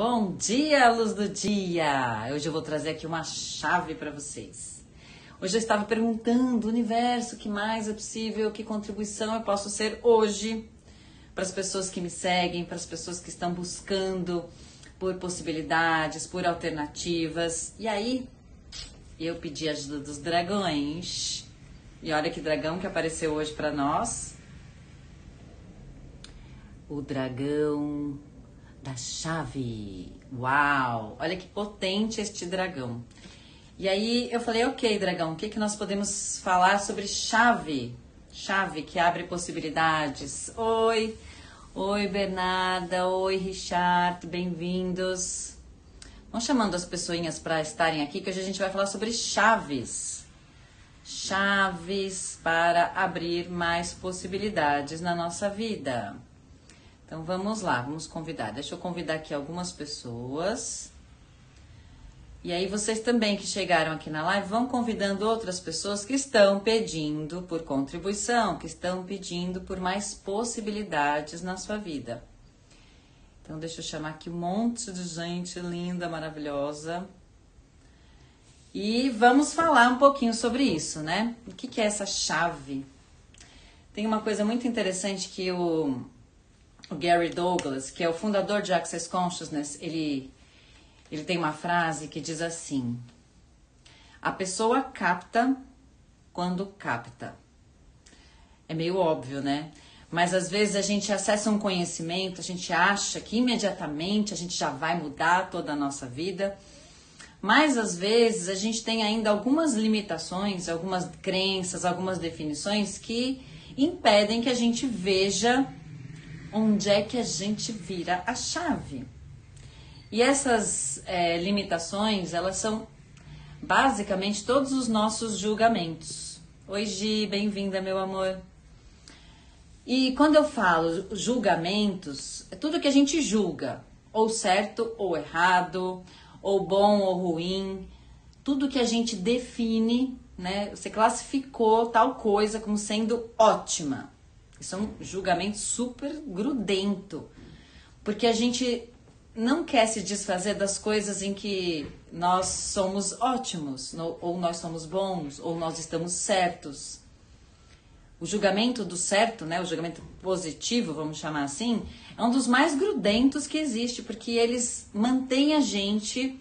Bom dia, luz do dia! Hoje eu vou trazer aqui uma chave para vocês. Hoje eu estava perguntando, universo, o que mais é possível, que contribuição eu posso ser hoje para as pessoas que me seguem, para as pessoas que estão buscando por possibilidades, por alternativas. E aí, eu pedi a ajuda dos dragões. E olha que dragão que apareceu hoje para nós. O dragão da chave. Uau! Olha que potente este dragão. E aí eu falei, ok, dragão, o que nós podemos falar sobre chave? Chave que abre possibilidades. Oi Bernarda, oi Richard, bem-vindos. Vão chamando as pessoinhas para estarem aqui, que hoje a gente vai falar sobre chaves. Chaves para abrir mais possibilidades na nossa vida. Então vamos lá, vamos convidar. Deixa eu convidar aqui algumas pessoas. E aí vocês também que chegaram aqui na live, vão convidando outras pessoas que estão pedindo por contribuição, que estão pedindo por mais possibilidades na sua vida. Então deixa eu chamar aqui um monte de gente linda, maravilhosa. E vamos falar um pouquinho sobre isso, né? O que é essa chave? Tem uma coisa muito interessante que o Gary Douglas, que é o fundador de Access Consciousness, ele tem uma frase que diz assim: a pessoa capta quando capta. É meio óbvio, né? Mas às vezes a gente acessa um conhecimento, a gente acha que imediatamente a gente já vai mudar toda a nossa vida, mas às vezes a gente tem ainda algumas limitações, algumas crenças, algumas definições que impedem que a gente veja onde é que a gente vira a chave. E essas limitações, elas são basicamente todos os nossos julgamentos. Oi Gi, bem-vinda, meu amor. E quando eu falo julgamentos, é tudo que a gente julga, ou certo ou errado, ou bom ou ruim, tudo que a gente define, né? Você classificou tal coisa como sendo ótima. Isso é um julgamento super grudento, porque a gente não quer se desfazer das coisas em que nós somos ótimos, ou nós somos bons, ou nós estamos certos. O julgamento do certo, né, o julgamento positivo, vamos chamar assim, é um dos mais grudentos que existe, porque eles mantêm a gente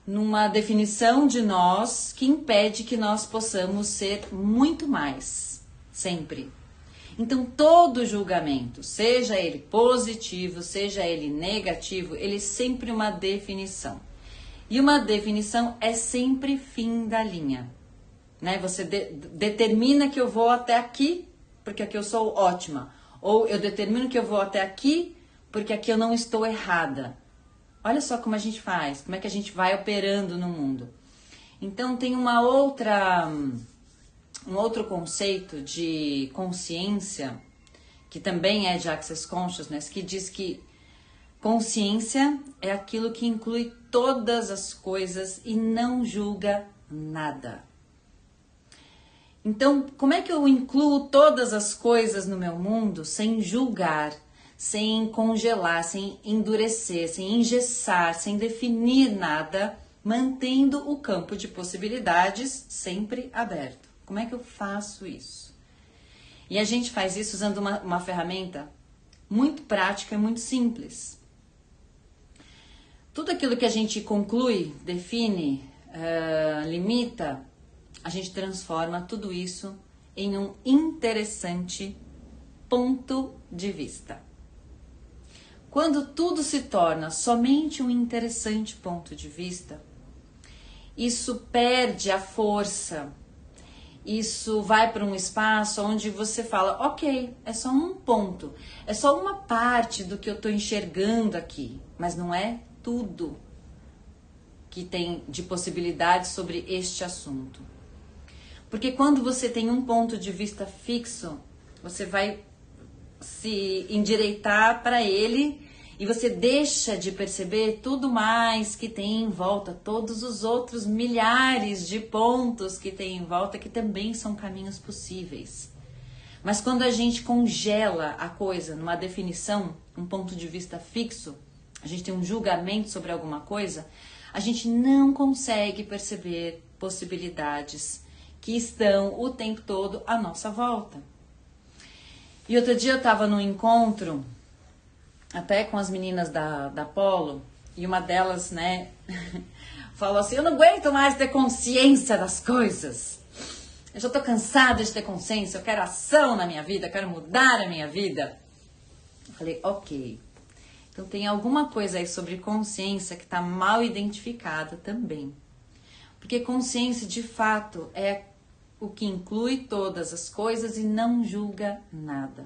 numa definição de nós que impede que nós possamos ser muito mais, sempre. Então, todo julgamento, seja ele positivo, seja ele negativo, ele é sempre uma definição. E uma definição é sempre fim da linha. Né? Você determina que eu vou até aqui, porque aqui eu sou ótima. Ou eu determino que eu vou até aqui, porque aqui eu não estou errada. Olha só como a gente faz, como é que a gente vai operando no mundo. Então, tem um outro conceito de consciência, que também é de Access Consciousness, que diz que consciência é aquilo que inclui todas as coisas e não julga nada. Então, como é que eu incluo todas as coisas no meu mundo sem julgar, sem congelar, sem endurecer, sem engessar, sem definir nada, mantendo o campo de possibilidades sempre aberto? Como é que eu faço isso? E a gente faz isso usando uma ferramenta muito prática e muito simples. Tudo aquilo que a gente conclui, define, limita, a gente transforma tudo isso em um interessante ponto de vista. Quando tudo se torna somente um interessante ponto de vista, isso perde a força. Isso vai para um espaço onde você fala, ok, é só um ponto, é só uma parte do que eu estou enxergando aqui, mas não é tudo que tem de possibilidades sobre este assunto. Porque quando você tem um ponto de vista fixo, você vai se endireitar para ele e você deixa de perceber tudo mais que tem em volta, todos os outros milhares de pontos que tem em volta, que também são caminhos possíveis. Mas quando a gente congela a coisa numa definição, um ponto de vista fixo, a gente tem um julgamento sobre alguma coisa, a gente não consegue perceber possibilidades que estão o tempo todo à nossa volta. E outro dia eu estava num encontro, até com as meninas da Polo, e uma delas, né, falou assim, eu não aguento mais ter consciência das coisas. Eu já tô cansada de ter consciência, eu quero ação na minha vida, eu quero mudar a minha vida. Eu falei, ok. Então tem alguma coisa aí sobre consciência que está mal identificada também. Porque consciência, de fato, é o que inclui todas as coisas e não julga nada.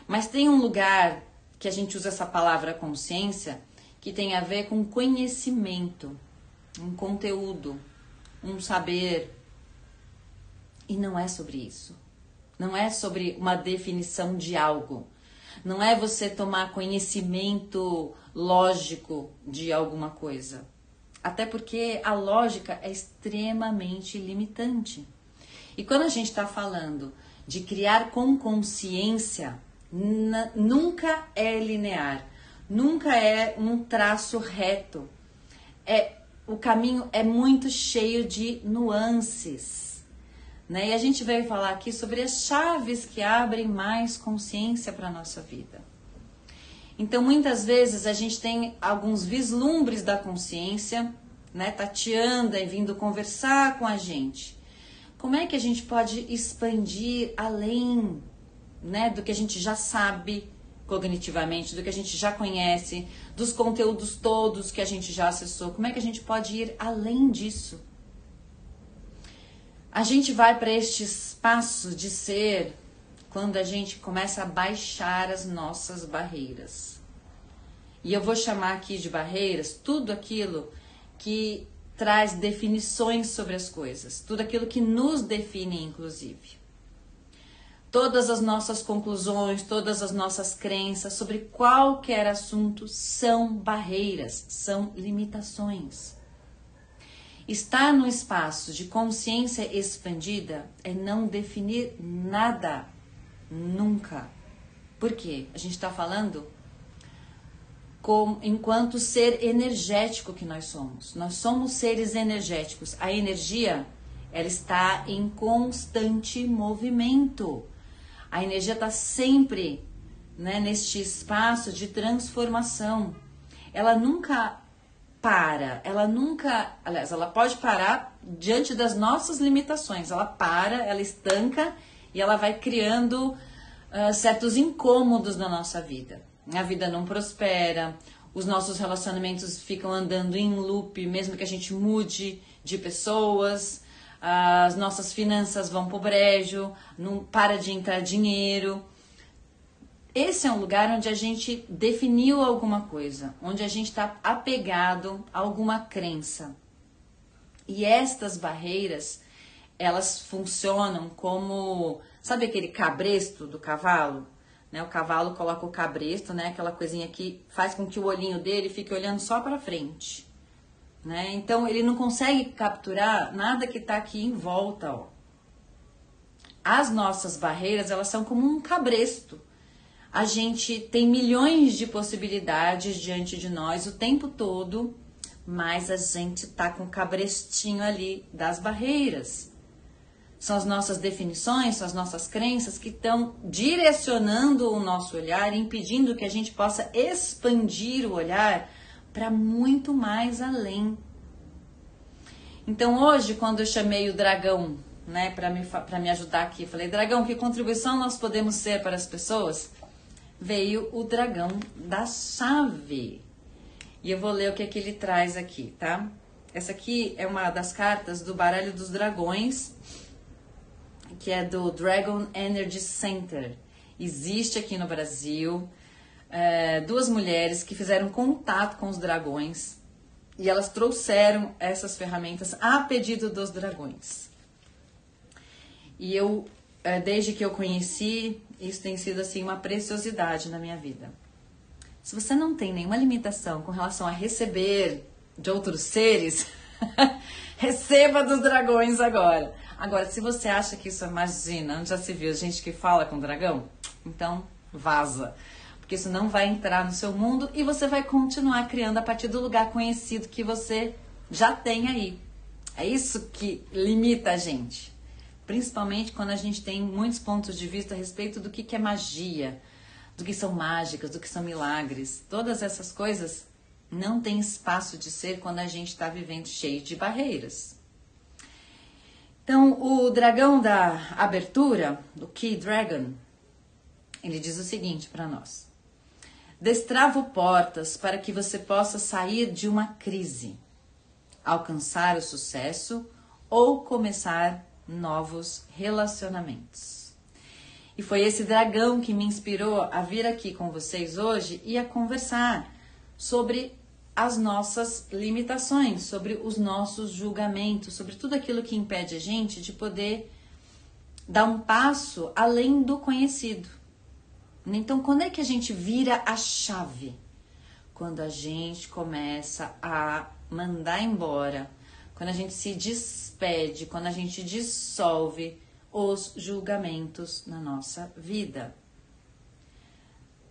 Mas tem um lugar que a gente usa essa palavra consciência que tem a ver com conhecimento, um conteúdo, um saber. E não é sobre isso. Não é sobre uma definição de algo. Não é você tomar conhecimento lógico de alguma coisa. Até porque a lógica é extremamente limitante. E quando a gente está falando de criar com consciência, nunca é linear. Nunca é um traço reto. O caminho é muito cheio de nuances. Né? E a gente veio falar aqui sobre as chaves que abrem mais consciência para a nossa vida. Então, muitas vezes, a gente tem alguns vislumbres da consciência, né, tateando e vindo conversar com a gente. Como é que a gente pode expandir além, né, do que a gente já sabe cognitivamente, do que a gente já conhece, dos conteúdos todos que a gente já acessou? Como é que a gente pode ir além disso? A gente vai para este espaço de ser quando a gente começa a baixar as nossas barreiras. E eu vou chamar aqui de barreiras tudo aquilo que traz definições sobre as coisas, tudo aquilo que nos define, inclusive. Todas as nossas conclusões, todas as nossas crenças sobre qualquer assunto são barreiras, são limitações. Estar no espaço de consciência expandida é não definir nada, nunca. Por quê? A gente está falando enquanto ser energético que nós somos. Nós somos seres energéticos. A energia, ela está em constante movimento. A energia está sempre, né, neste espaço de transformação. Ela nunca para, aliás, ela pode parar diante das nossas limitações. Ela para, ela estanca e ela vai criando certos incômodos na nossa vida. A vida não prospera, os nossos relacionamentos ficam andando em loop, mesmo que a gente mude de pessoas, as nossas finanças vão pro brejo, não para de entrar dinheiro. Esse é um lugar onde a gente definiu alguma coisa, onde a gente está apegado a alguma crença. E estas barreiras, elas funcionam como, sabe aquele cabresto do cavalo? Né? O cavalo coloca o cabresto, né? Aquela coisinha que faz com que o olhinho dele fique olhando só para frente. Né? Então ele não consegue capturar nada que está aqui em volta. Ó. As nossas barreiras, elas são como um cabresto. A gente tem milhões de possibilidades diante de nós o tempo todo, mas a gente tá com o cabrestinho ali das barreiras. São as nossas definições, são as nossas crenças que estão direcionando o nosso olhar, impedindo que a gente possa expandir o olhar para muito mais além. Então hoje, quando eu chamei o dragão, né, para me ajudar aqui, falei, dragão, que contribuição nós podemos ser para as pessoas? Veio o dragão da chave. E eu vou ler o que é que ele traz aqui, tá? Essa aqui é uma das cartas do baralho dos dragões, que é do Dragon Energy Center. Existe aqui no Brasil duas mulheres que fizeram contato com os dragões e elas trouxeram essas ferramentas a pedido dos dragões. E eu, desde que eu conheci, isso tem sido assim uma preciosidade na minha vida. Se você não tem nenhuma limitação com relação a receber de outros seres, receba dos dragões agora. Agora, se você acha que isso é imagina, onde já se viu gente que fala com dragão, então vaza. porque isso não vai entrar no seu mundo e você vai continuar criando a partir do lugar conhecido que você já tem aí. É isso que limita a gente, principalmente quando a gente tem muitos pontos de vista a respeito do que é magia, do que são mágicas, do que são milagres. Todas essas coisas não têm espaço de ser quando a gente está vivendo cheio de barreiras. Então, o dragão da abertura, do Key Dragon, ele diz o seguinte para nós: destravo portas para que você possa sair de uma crise, alcançar o sucesso ou começar novos relacionamentos. E foi esse dragão que me inspirou a vir aqui com vocês hoje e a conversar sobre as nossas limitações, sobre os nossos julgamentos, sobre tudo aquilo que impede a gente de poder dar um passo além do conhecido. Então, quando é que a gente vira a chave? Quando a gente começa a mandar embora, quando a gente se despede, quando a gente dissolve os julgamentos na nossa vida.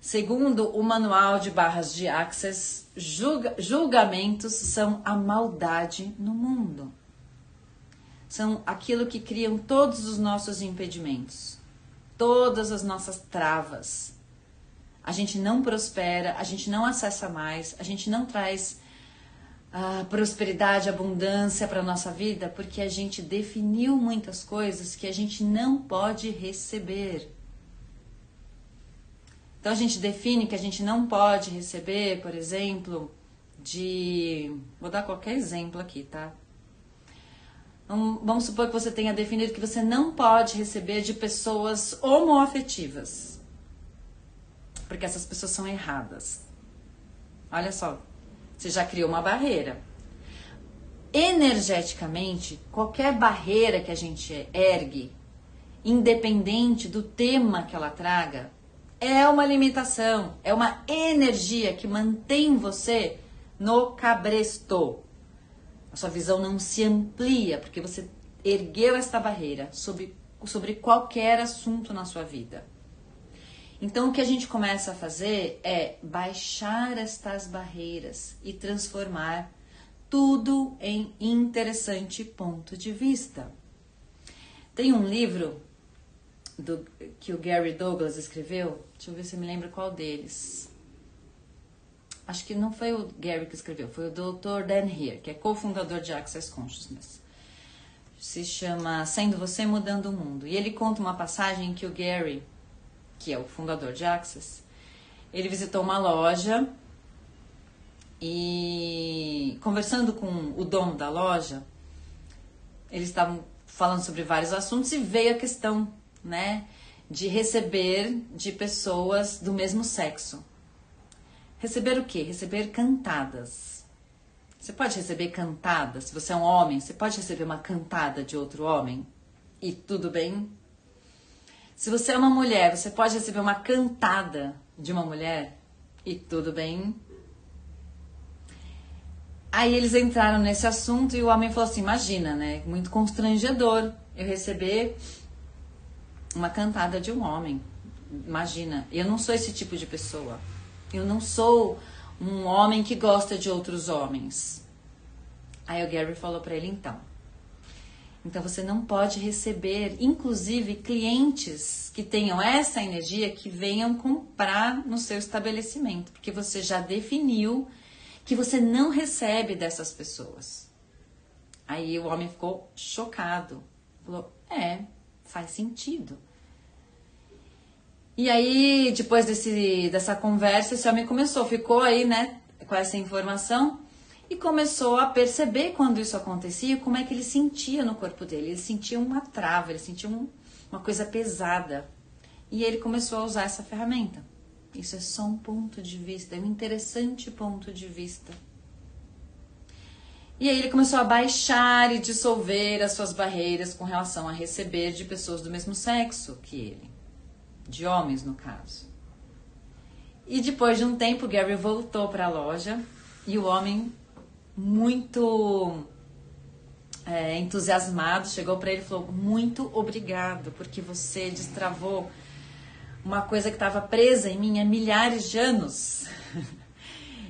Segundo o manual de barras de Access, julgamentos são a maldade no mundo. São aquilo que criam todos os nossos impedimentos, todas as nossas travas. A gente não prospera, a gente não acessa mais, a gente não traz prosperidade, abundância para a nossa vida, porque a gente definiu muitas coisas que a gente não pode receber. Então a gente define que a gente não pode receber, por exemplo, vou dar qualquer exemplo aqui, tá? Vamos supor que você tenha definido que você não pode receber de pessoas homoafetivas, porque essas pessoas são erradas. Olha só. Você já criou uma barreira. Energeticamente, qualquer barreira que a gente ergue, independente do tema que ela traga, é uma limitação, é uma energia que mantém você no cabresto. A sua visão não se amplia, porque você ergueu esta barreira sobre qualquer assunto na sua vida. Então, o que a gente começa a fazer é baixar estas barreiras e transformar tudo em interessante ponto de vista. Tem um livro que o Gary Douglas escreveu, deixa eu ver se eu me lembro qual deles. Acho que não foi o Gary que escreveu, foi o Dr. Dan Heer, que é cofundador de Access Consciousness. Se chama Sendo Você, Mudando o Mundo. E ele conta uma passagem em que o Gary, que é o fundador de Access, ele visitou uma loja e, conversando com o dono da loja, eles estavam falando sobre vários assuntos e veio a questão, né, de receber de pessoas do mesmo sexo. Receber o quê? Receber cantadas. Você pode receber cantadas. Se você é um homem, você pode receber uma cantada de outro homem e tudo bem? Se você é uma mulher, você pode receber uma cantada de uma mulher e tudo bem? Aí eles entraram nesse assunto e o homem falou assim, imagina, né? Muito constrangedor eu receber uma cantada de um homem. Imagina, eu não sou esse tipo de pessoa. Eu não sou um homem que gosta de outros homens. Aí o Gary falou pra ele, então você não pode receber, inclusive, clientes que tenham essa energia que venham comprar no seu estabelecimento, porque você já definiu que você não recebe dessas pessoas. Aí o homem ficou chocado. Falou, faz sentido. E aí, depois dessa conversa, esse homem ficou aí, né, com essa informação e começou a perceber quando isso acontecia, como é que ele sentia no corpo dele. Ele sentia uma trava, ele sentia uma coisa pesada. E ele começou a usar essa ferramenta. Isso é só um ponto de vista, é um interessante ponto de vista. E aí ele começou a baixar e dissolver as suas barreiras com relação a receber de pessoas do mesmo sexo que ele. De homens, no caso. E depois de um tempo, o Gary voltou para a loja e o homem, muito entusiasmado, chegou para ele e falou, muito obrigado, porque você destravou uma coisa que estava presa em mim há milhares de anos.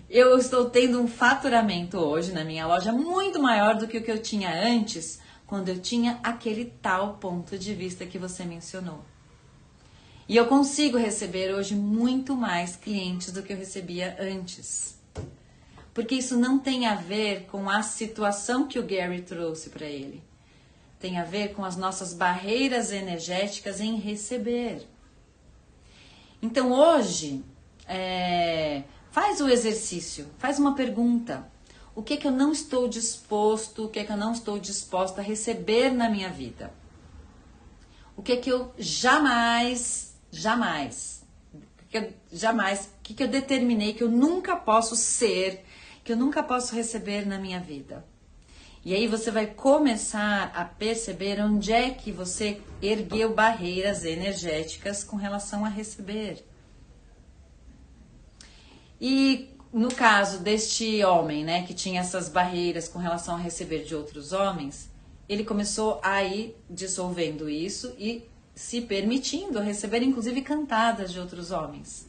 Eu estou tendo um faturamento hoje na minha loja muito maior do que o que eu tinha antes, quando eu tinha aquele tal ponto de vista que você mencionou. E eu consigo receber hoje muito mais clientes do que eu recebia antes. Porque isso não tem a ver com a situação que o Gary trouxe para ele. Tem a ver com as nossas barreiras energéticas em receber. Então hoje, faz o exercício, faz uma pergunta. O que que eu não estou disposto, o que que eu não estou disposta a receber na minha vida? O que que eu jamais, o que que eu determinei que eu nunca posso ser, que eu nunca posso receber na minha vida? E aí você vai começar a perceber onde é que você ergueu barreiras energéticas com relação a receber. E no caso deste homem, né, que tinha essas barreiras com relação a receber de outros homens, ele começou a ir dissolvendo isso e se permitindo receber, inclusive, cantadas de outros homens.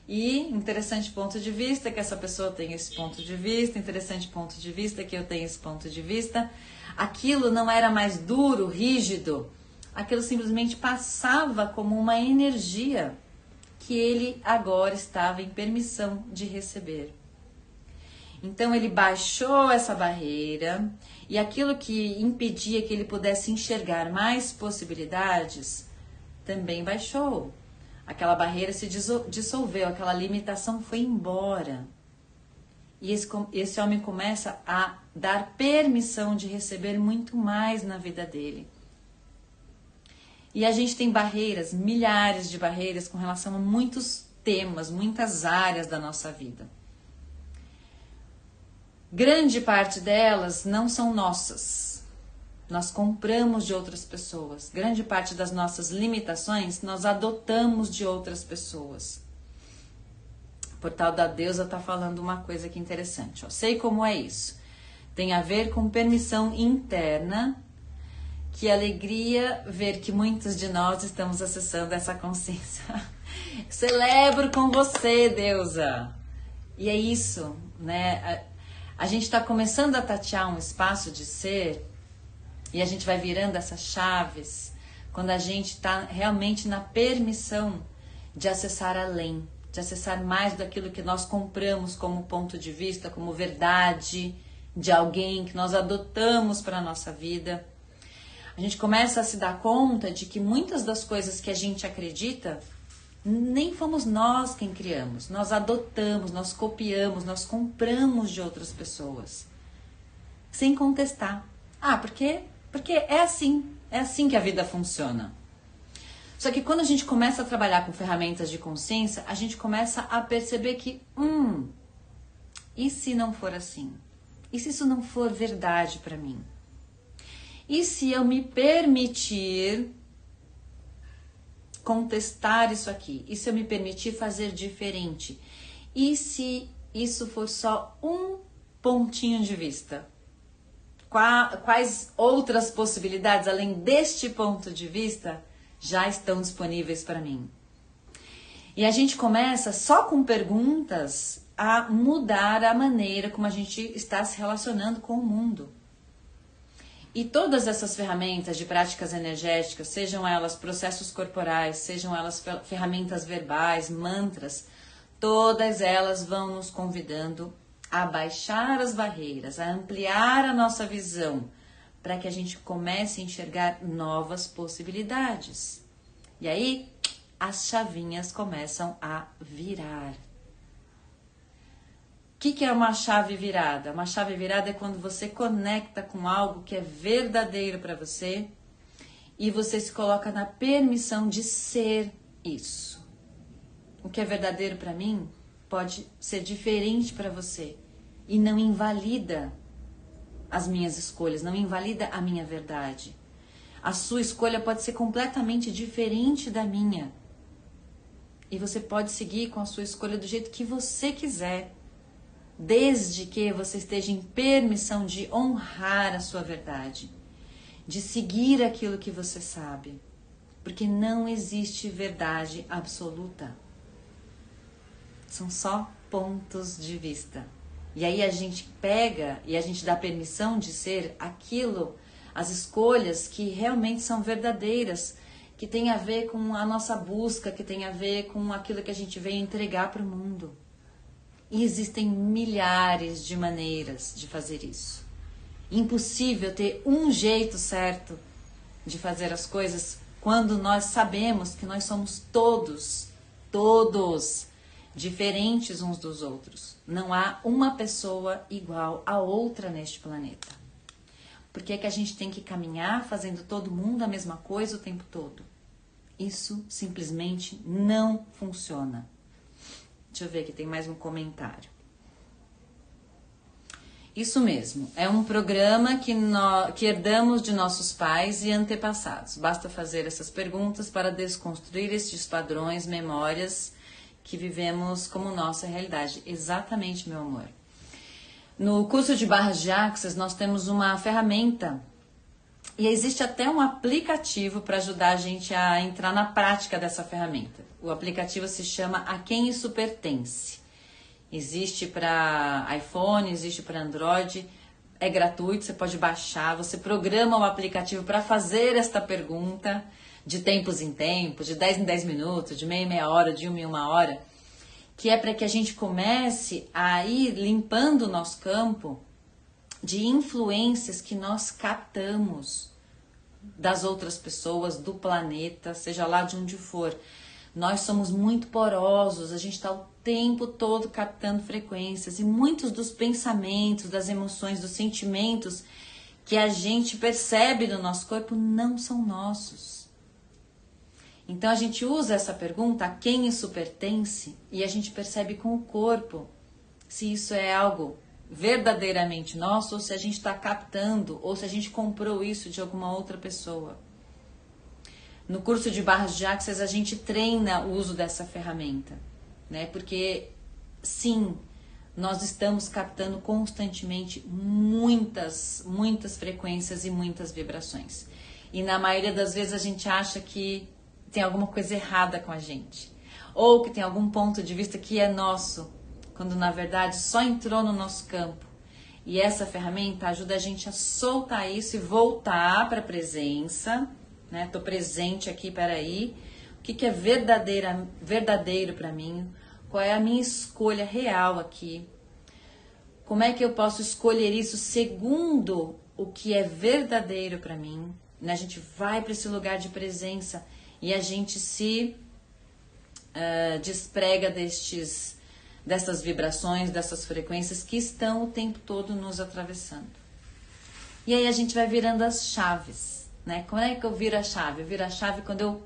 E interessante ponto de vista que essa pessoa tem esse ponto de vista, interessante ponto de vista que eu tenho esse ponto de vista. Aquilo não era mais duro, rígido, aquilo simplesmente passava como uma energia que ele agora estava em permissão de receber. Então ele baixou essa barreira e aquilo que impedia que ele pudesse enxergar mais possibilidades também baixou. Aquela barreira se dissolveu, aquela limitação foi embora. E esse homem começa a dar permissão de receber muito mais na vida dele. E a gente tem barreiras, milhares de barreiras com relação a muitos temas, muitas áreas da nossa vida. Grande parte delas não são nossas. Nós compramos de outras pessoas. Grande parte das nossas limitações nós adotamos de outras pessoas. O Portal da Deusa está falando uma coisa aqui interessante. Ó. Sei como é isso. Tem a ver com permissão interna. Que alegria ver que muitos de nós estamos acessando essa consciência. Celebro com você, Deusa. E é isso, né? A gente está começando a tatear um espaço de ser e a gente vai virando essas chaves quando a gente está realmente na permissão de acessar além, de acessar mais daquilo que nós compramos como ponto de vista, como verdade de alguém que nós adotamos para a nossa vida. A gente começa a se dar conta de que muitas das coisas que a gente acredita nem fomos nós quem criamos, nós adotamos, nós copiamos, nós compramos de outras pessoas, sem contestar. Ah, porque é assim que a vida funciona. Só que quando a gente começa a trabalhar com ferramentas de consciência, a gente começa a perceber que, e se não for assim? E se isso não for verdade para mim? E se eu me permitir contestar isso aqui? E se eu me permitir fazer diferente? E se isso for só um pontinho de vista? Quais outras possibilidades, além deste ponto de vista, já estão disponíveis para mim? E a gente começa só com perguntas a mudar a maneira como a gente está se relacionando com o mundo. E todas essas ferramentas de práticas energéticas, sejam elas processos corporais, sejam elas ferramentas verbais, mantras, todas elas vão nos convidando a baixar as barreiras, a ampliar a nossa visão, para que a gente comece a enxergar novas possibilidades. E aí, as chavinhas começam a virar. O que é uma chave virada? Uma chave virada é quando você conecta com algo que é verdadeiro para você e você se coloca na permissão de ser isso. O que é verdadeiro para mim pode ser diferente para você e não invalida as minhas escolhas, não invalida a minha verdade. A sua escolha pode ser completamente diferente da minha e você pode seguir com a sua escolha do jeito que você quiser. Desde que você esteja em permissão de honrar a sua verdade, de seguir aquilo que você sabe. Porque não existe verdade absoluta. São só pontos de vista. E aí a gente pega e a gente dá permissão de ser aquilo, as escolhas que realmente são verdadeiras, que tem a ver com a nossa busca, que tem a ver com aquilo que a gente veio entregar para o mundo. E existem milhares de maneiras de fazer isso. Impossível ter um jeito certo de fazer as coisas quando nós sabemos que nós somos todos diferentes uns dos outros. Não há uma pessoa igual a outra neste planeta. Por que é que a gente tem que caminhar fazendo todo mundo a mesma coisa o tempo todo? Isso simplesmente não funciona. Deixa eu ver aqui, tem mais um comentário. Isso mesmo, é um programa que herdamos de nossos pais e antepassados. Basta fazer essas perguntas para desconstruir estes padrões, memórias que vivemos como nossa realidade. Exatamente, meu amor. No curso de Barras de Axis, nós temos uma ferramenta e existe até um aplicativo para ajudar a gente a entrar na prática dessa ferramenta. O aplicativo se chama A Quem Isso Pertence. Existe para iPhone, existe para Android, é gratuito, você pode baixar, você programa o aplicativo para fazer esta pergunta de tempos em tempos, de 10 em 10 minutos, de meia em meia hora, de 1 em 1 hora, que é para que a gente comece a ir limpando o nosso campo de influências que nós captamos das outras pessoas, do planeta, seja lá de onde for. Nós somos muito porosos, a gente está o tempo todo captando frequências e muitos dos pensamentos, das emoções, dos sentimentos que a gente percebe no nosso corpo não são nossos. Então a gente usa essa pergunta, a quem isso pertence, e a gente percebe com o corpo se isso é algo verdadeiramente nosso ou se a gente está captando ou se a gente comprou isso de alguma outra pessoa. No curso de Barras de Axis a gente treina o uso dessa ferramenta, né? Porque sim, nós estamos captando constantemente muitas frequências e muitas vibrações. E na maioria das vezes a gente acha que tem alguma coisa errada com a gente, ou que tem algum ponto de vista que é nosso, quando na verdade só entrou no nosso campo. E essa ferramenta ajuda a gente a soltar isso e voltar para a presença, né? Tô presente aqui, peraí. O que é verdadeiro para mim? Qual é a minha escolha real aqui? Como é que eu posso escolher isso segundo o que é verdadeiro para mim? Né? A gente vai para esse lugar de presença e a gente se desprega dessas vibrações, dessas frequências que estão o tempo todo nos atravessando. E aí a gente vai virando as chaves, né? Como é que eu viro a chave? Eu viro a chave quando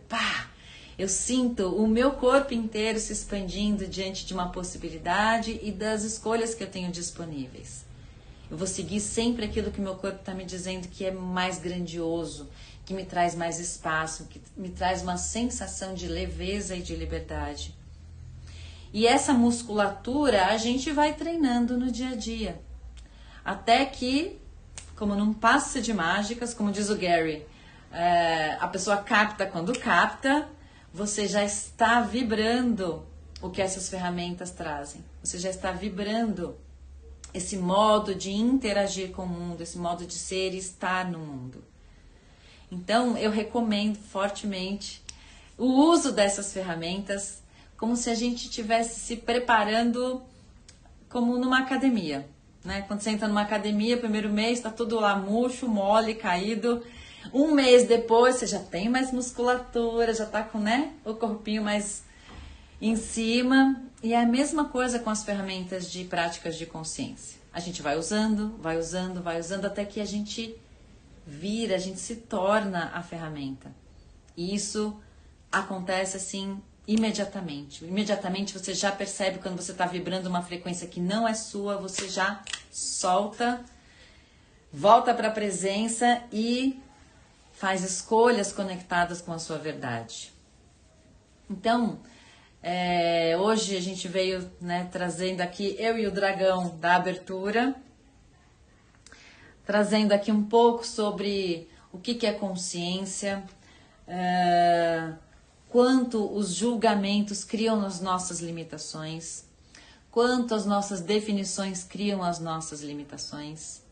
eu sinto o meu corpo inteiro se expandindo diante de uma possibilidade e das escolhas que eu tenho disponíveis. Eu vou seguir sempre aquilo que meu corpo está me dizendo que é mais grandioso, que me traz mais espaço, que me traz uma sensação de leveza e de liberdade. E essa musculatura a gente vai treinando no dia a dia. Até que, como num passe de mágicas, como diz o Gary, a pessoa capta quando capta, você já está vibrando o que essas ferramentas trazem. Você já está vibrando esse modo de interagir com o mundo, esse modo de ser e estar no mundo. Então, eu recomendo fortemente o uso dessas ferramentas como se a gente estivesse se preparando como numa academia, né? Quando você entra numa academia, primeiro mês está tudo lá murcho, mole, caído. Um mês depois você já tem mais musculatura, já está com, né, o corpinho mais em cima. E é a mesma coisa com as ferramentas de práticas de consciência. A gente vai usando até que a gente vira, a gente se torna a ferramenta. E isso acontece assim imediatamente. Imediatamente você já percebe quando você está vibrando uma frequência que não é sua, você já solta, volta para a presença e faz escolhas conectadas com a sua verdade. Então, hoje a gente veio, né, trazendo aqui, eu e o dragão da abertura, trazendo aqui um pouco sobre o que é consciência, quanto os julgamentos criam as nossas limitações, quanto as nossas definições criam as nossas limitações.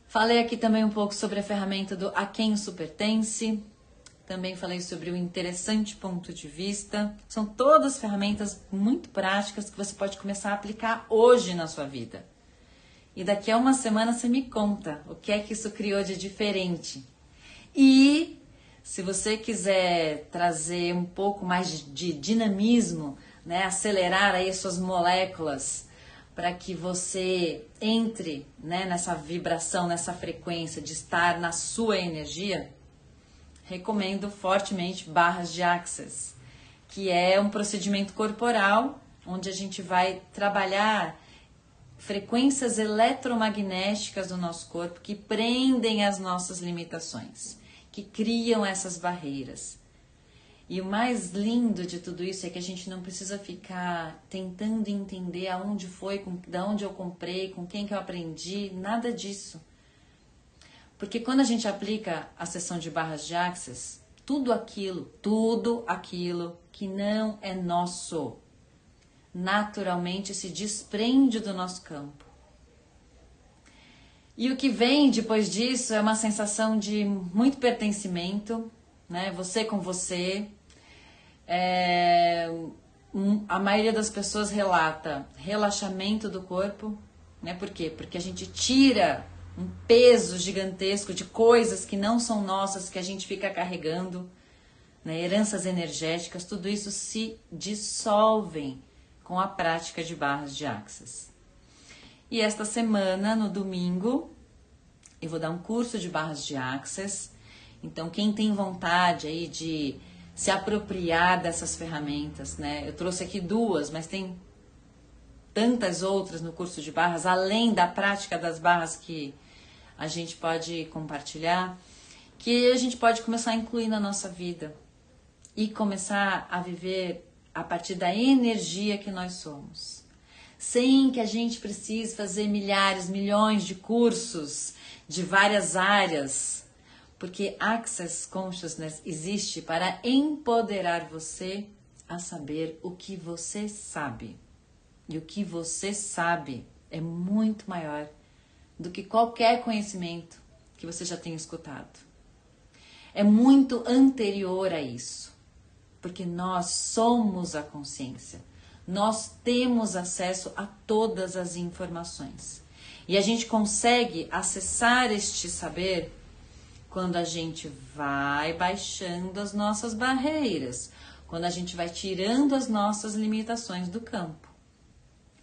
Falei aqui também um pouco sobre a ferramenta do a quem isso pertence. Também falei sobre o interessante ponto de vista. São todas ferramentas muito práticas que você pode começar a aplicar hoje na sua vida. E daqui a uma semana você me conta o que é que isso criou de diferente. E se você quiser trazer um pouco mais de dinamismo, né, acelerar aí suas moléculas para que você entre, né, nessa vibração, nessa frequência de estar na sua energia, recomendo fortemente barras de Access, que é um procedimento corporal onde a gente vai trabalhar frequências eletromagnéticas do nosso corpo que prendem as nossas limitações, que criam essas barreiras. E o mais lindo de tudo isso é que a gente não precisa ficar tentando entender aonde foi, de onde eu comprei, com quem que eu aprendi, nada disso. Porque quando a gente aplica a sessão de barras de Access, tudo aquilo que não é nosso, naturalmente se desprende do nosso campo. E o que vem depois disso é uma sensação de muito pertencimento, né? Você com você. A maioria das pessoas relata relaxamento do corpo, né? Por quê? Porque a gente tira um peso gigantesco de coisas que não são nossas, que a gente fica carregando, né? Heranças energéticas, tudo isso se dissolvem com a prática de barras de Access. E esta semana, no domingo, eu vou dar um curso de barras de Access. Então, quem tem vontade aí de se apropriar dessas ferramentas, né? Eu trouxe aqui duas, mas tem tantas outras no curso de barras, além da prática das barras que a gente pode compartilhar, que a gente pode começar a incluir na nossa vida e começar a viver a partir da energia que nós somos. Sem que a gente precise fazer milhares, milhões de cursos de várias áreas, porque Access Consciousness existe para empoderar você a saber o que você sabe. E o que você sabe é muito maior do que qualquer conhecimento que você já tenha escutado. É muito anterior a isso, porque nós somos a consciência. Nós temos acesso a todas as informações. E a gente consegue acessar este saber quando a gente vai baixando as nossas barreiras, quando a gente vai tirando as nossas limitações do campo.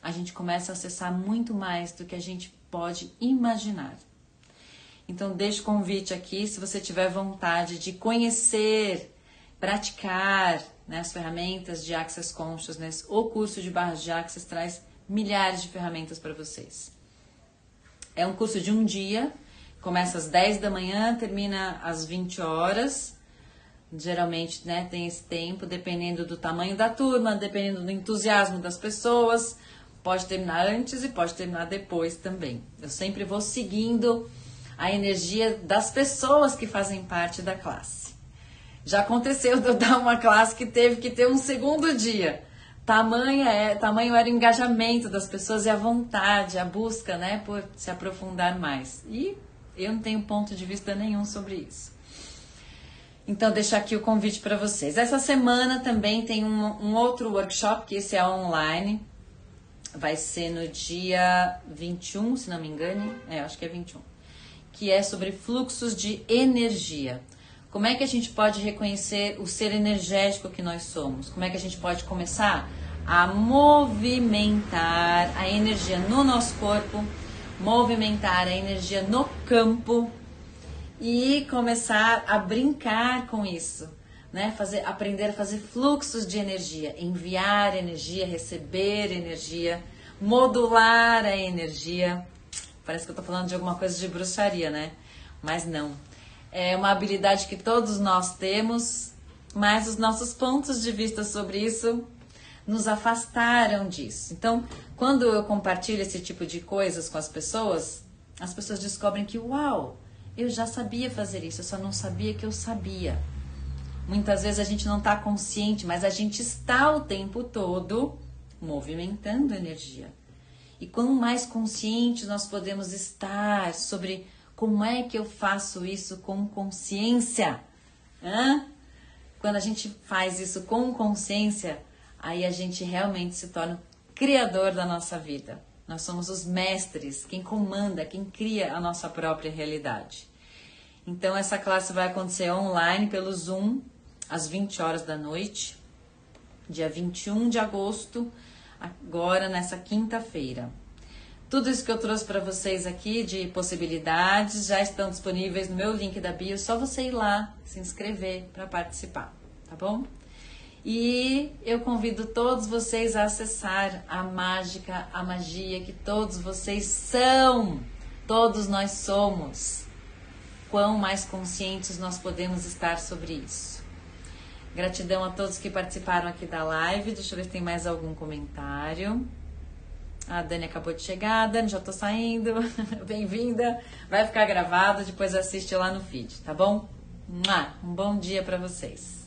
A gente começa a acessar muito mais do que a gente pode imaginar. Então, deixo o convite aqui, se você tiver vontade de conhecer, praticar, né, as ferramentas de Access Consciousness, o curso de barras de Access traz milhares de ferramentas para vocês. É um curso de um dia, começa às 10 da manhã, termina às 20 horas. Geralmente, né, tem esse tempo, dependendo do tamanho da turma, dependendo do entusiasmo das pessoas. Pode terminar antes e pode terminar depois também. Eu sempre vou seguindo a energia das pessoas que fazem parte da classe. Já aconteceu de eu dar uma classe que teve que ter um segundo dia. Tamanho era o engajamento das pessoas e a vontade, a busca, né, por se aprofundar mais. E eu não tenho ponto de vista nenhum sobre isso. Então, deixar aqui o convite para vocês. Essa semana também tem um outro workshop, que esse é online. Vai ser no dia 21, se não me engano. Acho que é 21. Que é sobre fluxos de energia. Como é que a gente pode reconhecer o ser energético que nós somos? Como é que a gente pode começar a movimentar a energia no nosso corpo, movimentar a energia no campo e começar a brincar com isso, né? Aprender a fazer fluxos de energia, enviar energia, receber energia, modular a energia. Parece que eu tô falando de alguma coisa de bruxaria, né? Mas não. É uma habilidade que todos nós temos, mas os nossos pontos de vista sobre isso nos afastaram disso. Então, quando eu compartilho esse tipo de coisas com as pessoas descobrem que, uau, eu já sabia fazer isso, eu só não sabia que eu sabia. Muitas vezes a gente não está consciente, mas a gente está o tempo todo movimentando energia. E quanto mais conscientes nós podemos estar sobre como é que eu faço isso com consciência, quando a gente faz isso com consciência, aí a gente realmente se torna o criador da nossa vida. Nós somos os mestres, quem comanda, quem cria a nossa própria realidade. Então essa classe vai acontecer online pelo Zoom, às 20 horas da noite, dia 21 de agosto, agora nessa quinta-feira. Tudo isso que eu trouxe para vocês aqui de possibilidades já estão disponíveis no meu link da bio, só você ir lá, se inscrever para participar, tá bom? E eu convido todos vocês a acessar a mágica, a magia que todos vocês são, todos nós somos. Quão mais conscientes nós podemos estar sobre isso. Gratidão a todos que participaram aqui da live. Deixa eu ver se tem mais algum comentário. A Dani acabou de chegar. Dani, já tô saindo. Bem-vinda. Vai ficar gravado, depois assiste lá no feed, tá bom? Um bom dia para vocês.